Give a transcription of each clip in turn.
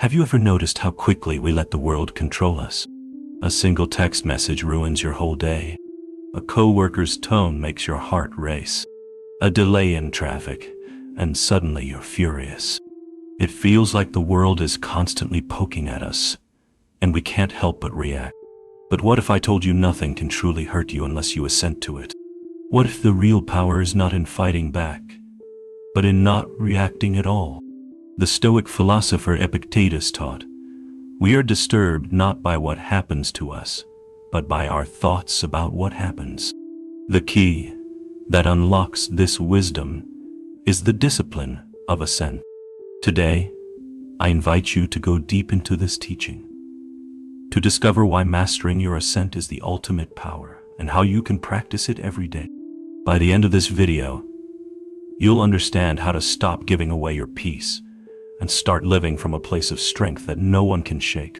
Have you ever noticed how quickly we let the world control us? A single text message ruins your whole day. A coworker's tone makes your heart race. A delay in traffic, and suddenly you're furious. It feels like the world is constantly poking at us, and we can't help but react. But what if I told you nothing can truly hurt you unless you assent to it? What if the real power is not in fighting back, but in not reacting at all? The Stoic philosopher Epictetus taught, "We are disturbed not by what happens to us, but by our thoughts about what happens." The key that unlocks this wisdom is the discipline of assent. Today, I invite you to go deep into this teaching, to discover why mastering your assent is the ultimate power and how you can practice it every day. By the end of this video, you'll understand how to stop giving away your peace and start living from a place of strength that no one can shake.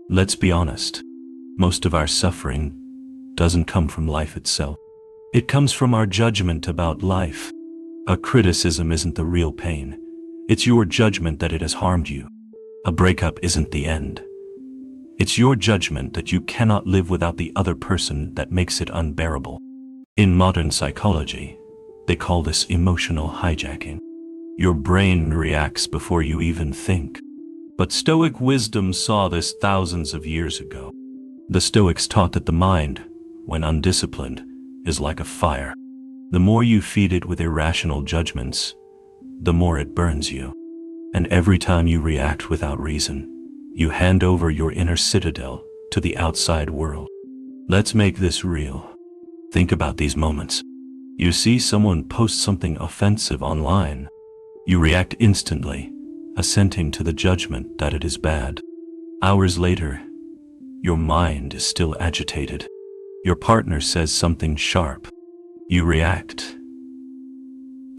Let's be honest, most of our suffering doesn't come from life itself. It comes from our judgment about life. A criticism isn't the real pain. It's your judgment that it has harmed you. A breakup isn't the end. It's your judgment that you cannot live without the other person that makes it unbearable. In modern psychology, they call this emotional hijacking. Your brain reacts before you even think. But Stoic wisdom saw this thousands of years ago. The Stoics taught that the mind, when undisciplined, is like a fire. The more you feed it with irrational judgments, the more it burns you. And every time you react without reason, you hand over your inner citadel to the outside world. Let's make this real. Think about these moments. You see someone post something offensive online. You react instantly, assenting to the judgment that it is bad. Hours later, your mind is still agitated. Your partner says something sharp. You react,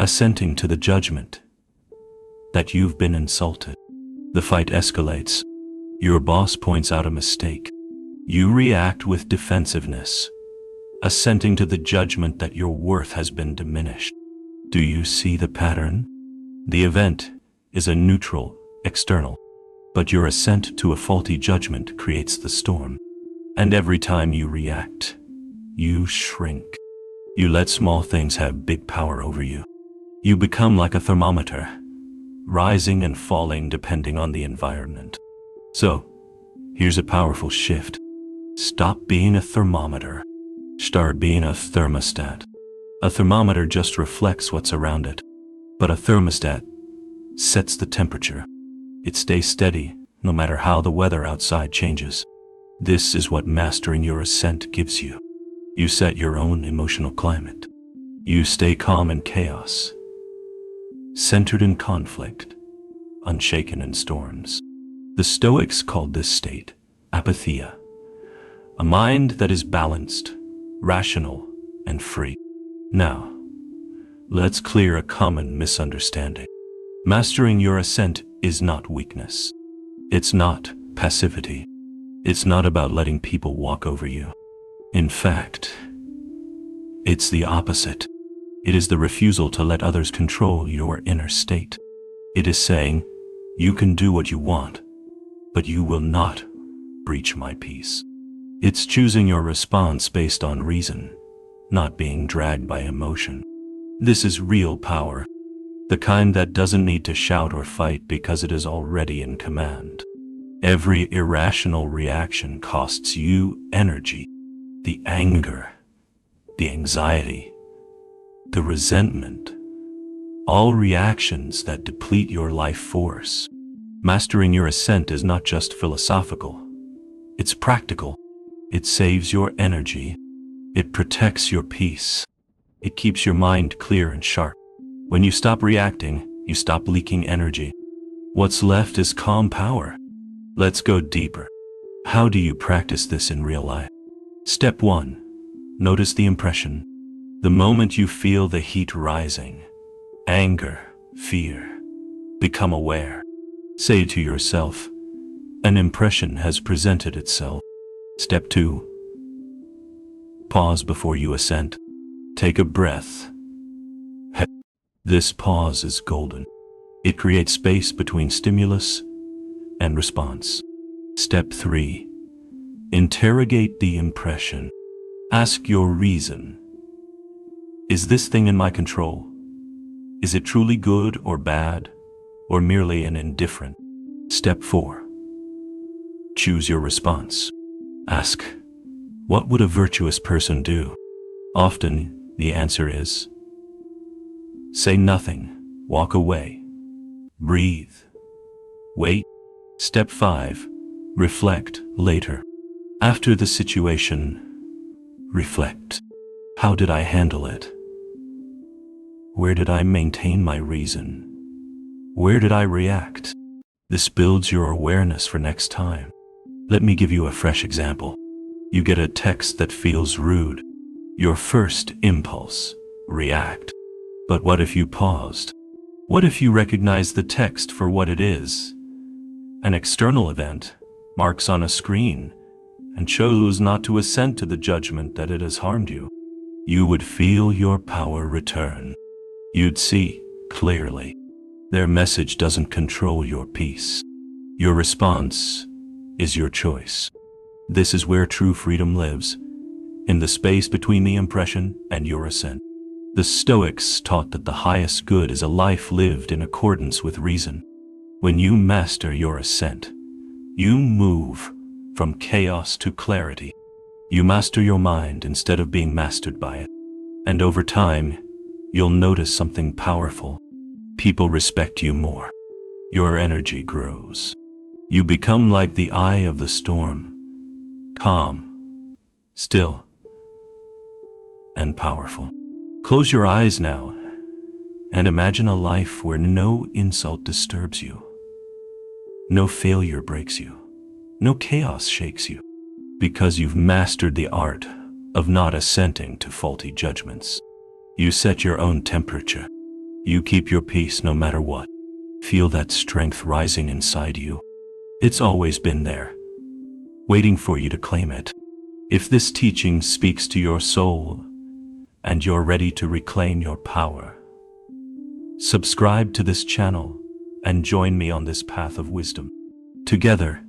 assenting to the judgment that you've been insulted. The fight escalates. Your boss points out a mistake. You react with defensiveness, assenting to the judgment that your worth has been diminished. Do you see the pattern? The event is a neutral, external, but your assent to a faulty judgment creates the storm. And every time you react, you shrink. You let small things have big power over you. You become like a thermometer, rising and falling depending on the environment. So, here's a powerful shift. Stop being a thermometer. Start being a thermostat. A thermometer just reflects what's around it, but a thermostat sets the temperature. It stays steady no matter how the weather outside changes. This is what mastering your assent gives you. You set your own emotional climate. You stay calm in chaos, centered in conflict, unshaken in storms. The Stoics called this state apatheia, a mind that is balanced, rational, and free. Now, let's clear a common misunderstanding. Mastering your assent is not weakness. It's not passivity. It's not about letting people walk over you. In fact, it's the opposite. It is the refusal to let others control your inner state. It is saying, you can do what you want, but you will not breach my peace. It's choosing your response based on reason, not being dragged by emotion. This is real power, the kind that doesn't need to shout or fight because it is already in command. Every irrational reaction costs you energy. The anger, the anxiety, the resentment, all reactions that deplete your life force. Mastering your assent is not just philosophical, it's practical. It saves your energy. It protects your peace. It keeps your mind clear and sharp. When you stop reacting, you stop leaking energy. What's left is calm power. Let's go deeper. How do you practice this in real life? Step 1. Notice the impression. The moment you feel the heat rising, anger, fear, become aware. Say to yourself, an impression has presented itself. Step 2. Pause before you assent. Take a breath. This pause is golden. It creates space between stimulus and response. Step 3. Interrogate the impression. Ask your reason. Is this thing in my control? Is it truly good or bad, or merely an indifferent? Step 4. Choose your response. Ask, what would a virtuous person do? Often, the answer is, say nothing, walk away, breathe, wait. Step 5. Reflect later. After the situation, reflect. How did I handle it? Where did I maintain my reason? Where did I react? This builds your awareness for next time. Let me give you a fresh example. You get a text that feels rude. Your first impulse, react. But what if you paused? What if you recognized the text for what it is? An external event, marks on a screen, and chose not to assent to the judgment that it has harmed you? You would feel your power return. You'd see clearly. Their message doesn't control your peace. Your response is your choice. This is where true freedom lives, in the space between the impression and your assent. The Stoics taught that the highest good is a life lived in accordance with reason. When you master your assent, you move from chaos to clarity. You master your mind instead of being mastered by it. And over time, you'll notice something powerful. People respect you more. Your energy grows. You become like the eye of the storm, calm, still, and powerful. Close your eyes now and imagine a life where no insult disturbs you, no failure breaks you, no chaos shakes you, because you've mastered the art of not assenting to faulty judgments. You set your own temperature. You keep your peace no matter what. Feel that strength rising inside you. It's always been there, waiting for you to claim it. If this teaching speaks to your soul and you're ready to reclaim your power, subscribe to this channel and join me on this path of wisdom. Together,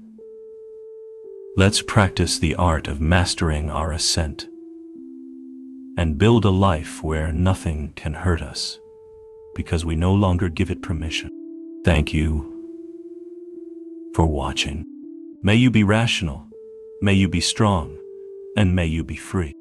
let's practice the art of mastering our assent and build a life where nothing can hurt us because we no longer give it permission. Thank you for watching. May you be rational, may you be strong, and may you be free.